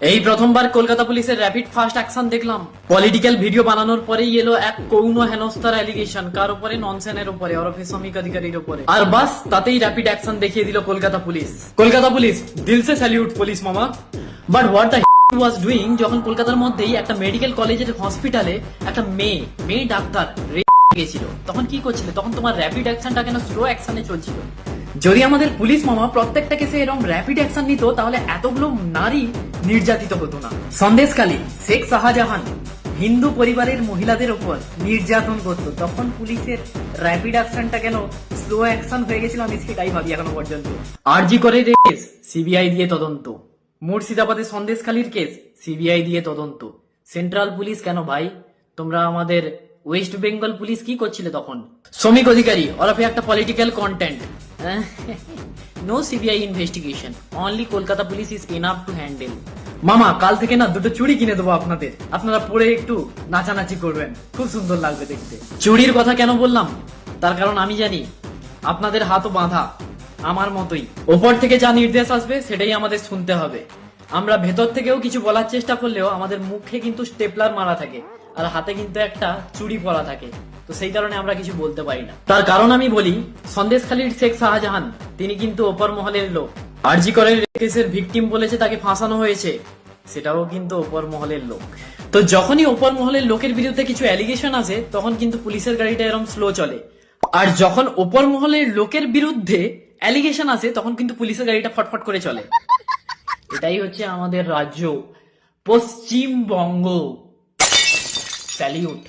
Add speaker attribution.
Speaker 1: এই প্রথমবার কলকাতা পুলিশের র্যাপিড ফাস্ট অ্যাকশন দেখলাম। পলিটিক্যাল ভিডিও বানানোর পরেই এলো এক কৌন হেনস্থার অ্যালিগেশন কার উপরে, ননসেনের উপরে, ওরফে শ্রমিক অধিকারীর উপরে। আর বাস তাতেই র্যাপিড অ্যাকশন দেখিয়ে দিল কলকাতা পুলিশ। কলকাতা পুলিশ দিল সে স্যালিউট পুলিশ মামা। But what the was doing, যখন কলকাতার মধ্যেই একটা মেডিকেল কলেজের হসপিটালে একটা মেয়ে ডাক্তার গেছিল, তখন কি করছিল? তখন তোমার র্যাপিড অ্যাকশনটা কেন স্লো অ্যাকশনে চলছিল? যদি আমাদের পুলিশ মামা প্রত্যেকটা কেসে এরকম র্যাপিড অ্যাকশন নিত, তাহলে এতগুলো নারী নির্যাতিত হতো না। সন্দেশখালী শেখ শাহজাহান হিন্দু পরিবারের মহিলাদের উপর নির্যাতন করতো, তখন পুলিশের র্যাপিড অ্যাকশনটা কেন স্লো অ্যাকশন হয়ে গেছিল? আমি সেটাই ভাবি এখনো পর্যন্ত। আরজি করে কেস সিবিআই দিয়ে তদন্ত, মুর্শিদাবাদের সন্দেশখালীর কেস সিবিআই দিয়ে তদন্ত। সেন্ট্রাল পুলিশ কেন ভাই? তোমরা আমাদের ওয়েস্ট বেঙ্গল পুলিশ কি করছিলে তখন? শ্রমিক অধিকারী ওরফে একটা political content. No CBI investigation, only Kolkata police is enough to handle. মামা কাল থেকে না দুটো চুড়ি কিনে দেবো আপনাদের, আপনারা পরে একটু নাচানাচি করবেন, খুব সুন্দর লাগবে দেখতে। চুড়ির কথা কেন বললাম? তার কারণ আমি জানি আপনাদের হাতও বাঁধা আমার মতোই। ওপর থেকে যা নির্দেশ আসবে সেটাই আমাদের শুনতে হবে। আমরা ভেতর থেকেও কিছু বলার চেষ্টা করলেও আমাদের মুখে কিন্তু স্টেপলার মারা থাকে আর হাতে কিন্তু একটা চুড়ি পরা থাকে, তো সেই কারণে আমরা কিছু বলতে পারি না। তার কারণ আমি বলি, সন্দেশখালীর শেখ শাহজাহান তিনি কিন্তু ওপর মহলের লোক। আরজি করের কেসের ভিকটিম বলেছে তাকে ফাঁসানো হয়েছে, সেটাও কিন্তু ওপর মহলের লোক। তো যখনই ওপর মহলের লোকের বিরুদ্ধে কিছু অ্যালিগেশন আসে, তখন কিন্তু পুলিশের গাড়িটা এরকম স্লো চলে। আর যখন ওপর মহলের লোকের বিরুদ্ধে অ্যালিগেশন আসে, তখন কিন্তু পুলিশের গাড়িটা ফটফট করে চলে। এটাই হচ্ছে আমাদের রাজ্য পশ্চিমবঙ্গ। স্যালিউট।